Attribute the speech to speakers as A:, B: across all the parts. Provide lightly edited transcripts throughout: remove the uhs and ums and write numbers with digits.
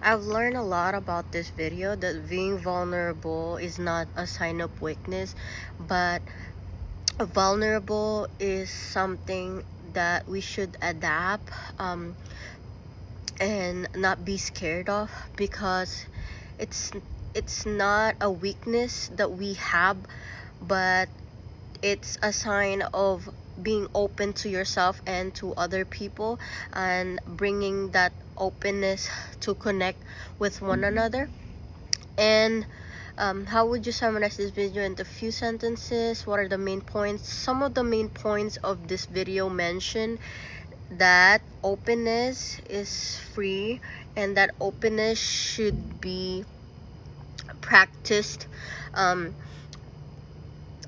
A: I've learned a lot about this video that being vulnerable is not a sign of weakness, but vulnerable is something that we should adapt and not be scared of, because it's it's not a weakness that we have, but it's a sign of being open to yourself and to other people, and bringing that openness to connect with one another. And how would you summarize this video into a few sentences? What are the main points? Some of the main points of this video mention that openness is free, and that openness should be practiced um,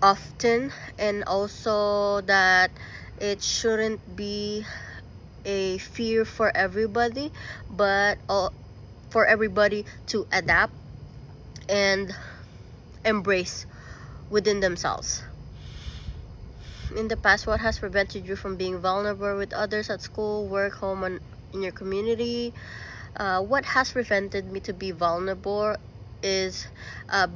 A: often, and also that it shouldn't be a fear for everybody, but for everybody to adapt and embrace within themselves. In the past, what has prevented you from being vulnerable with others at school, work, home, and in your community? What has prevented me to be vulnerable is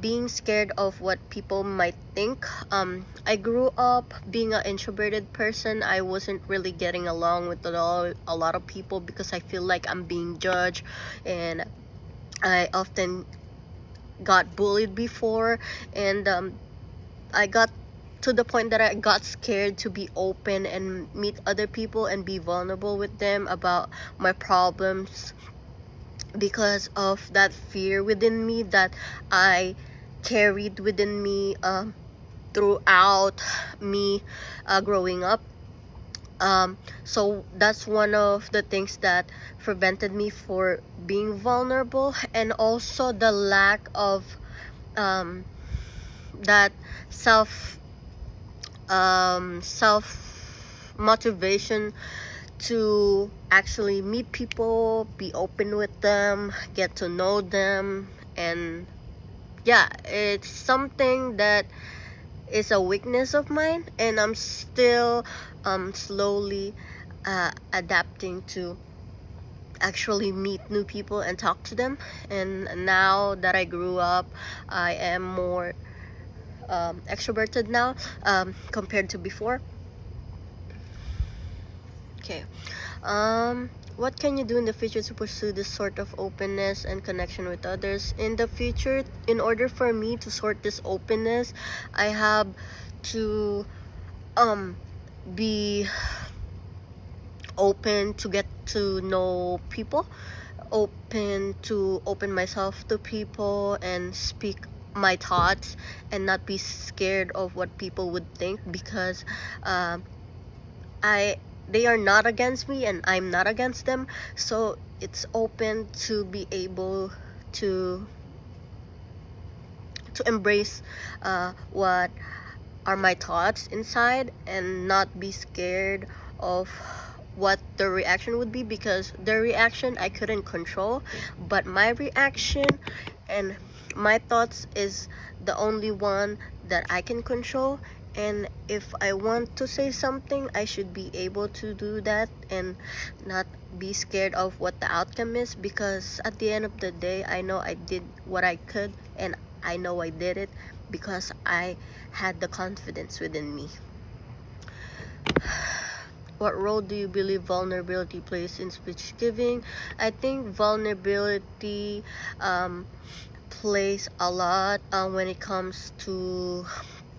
A: being scared of what people might think. I grew up being an introverted person. I wasn't really getting along with a lot of people because I feel like I'm being judged, and I often got bullied before, and I got to the point that I got scared to be open and meet other people and be vulnerable with them about my problems, because of that fear within me that I carried within me throughout me growing up. So that's one of the things that prevented me for being vulnerable, and also the lack of um, that self motivation to actually meet people, be open with them, get to know them. And yeah, it's something that is a weakness of mine, and I'm still slowly adapting to actually meet new people and talk to them. And now that I grew up, I am more extroverted now compared to before. Okay. What can you do in the future to pursue this sort of openness and connection with others? In the future, in order for me to sort this openness, I have to be open to get to know people, open to open myself to people and speak my thoughts, and not be scared of what people would think, because I they are not against me and I'm not against them. So it's open to be able to embrace what are my thoughts inside, and not be scared of what the reaction would be, because the reaction I couldn't control, but my reaction and my thoughts is the only one that I can control. And if I want to say something, I should be able to do that and not be scared of what the outcome is, because at the end of the day, I know I did what I could, and I know I did it because I had the confidence within me. What role do you believe vulnerability plays in speech giving? I think vulnerability plays a lot when it comes to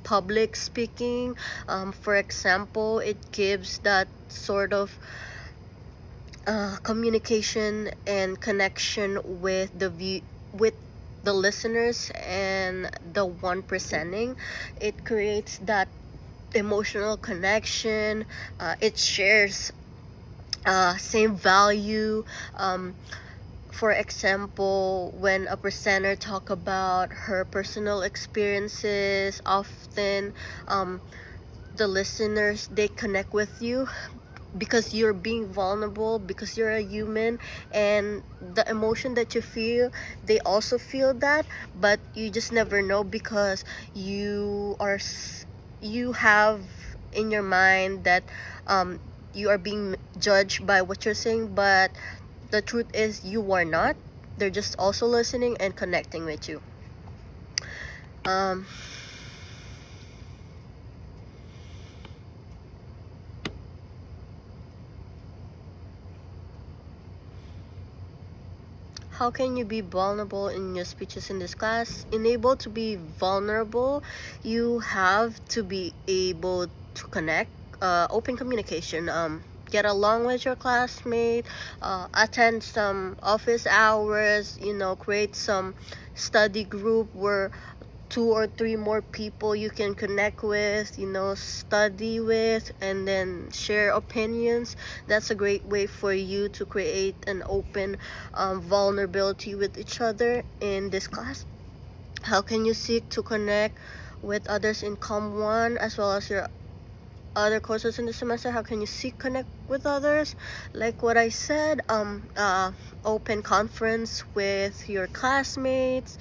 A: public speaking. For example, it gives that sort of communication and connection with the listeners and the one presenting. It creates that emotional connection. It shares same value. For example, when a presenter talk about her personal experiences, often the listeners, they connect with you because you're being vulnerable, because you're a human, and the emotion that you feel, they also feel that, but you just never know, because you have in your mind that you are being judged by what you're saying, but the truth is you are not. they're just also listening and connecting with you. How can you be vulnerable in your speeches in this class? Enable to be vulnerable, you have to be able to connect, open communication, get along with your classmate, attend some office hours, create some study group where 2 or 3 more people you can connect with, study with, and then share opinions. That's a great way for you to create an open vulnerability with each other in this class. How can you seek to connect with others in Com 1 as well as your other courses in the semester? How can you seek connect with others? Like what I said, open conference with your classmates,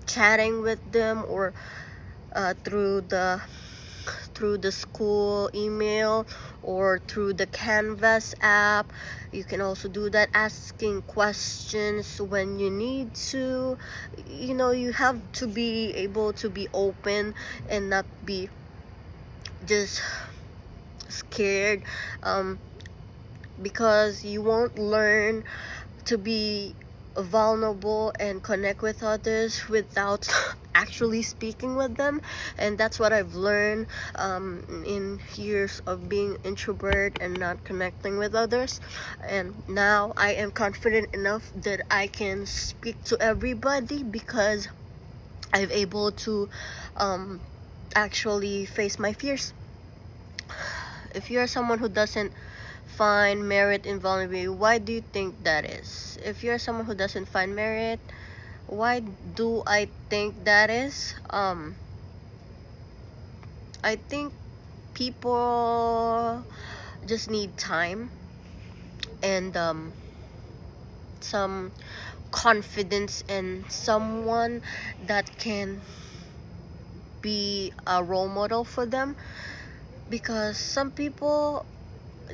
A: chatting with them, or through the school email or through the Canvas app. You can also do that, asking questions when you need to. You have to be able to be open and not be just scared, because you won't learn to be vulnerable and connect with others without actually speaking with them. And that's what I've learned in years of being introvert and not connecting with others. And now I am confident enough that I can speak to everybody because I'm able to actually face my fears. If you're someone who doesn't find merit in vulnerability, why do you think that is? If you're someone who doesn't find merit, why do I think that is? I think people just need time and some confidence in someone that can be a role model for them, because some people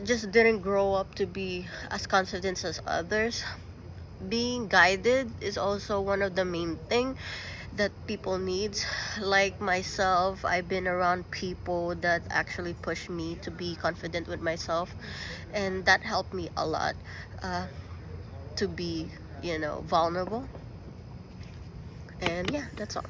A: just didn't grow up to be as confident as others. Being guided is also one of the main thing that people need. Like myself, I've been around people that actually push me to be confident with myself, and that helped me a lot to be vulnerable. And yeah, that's all.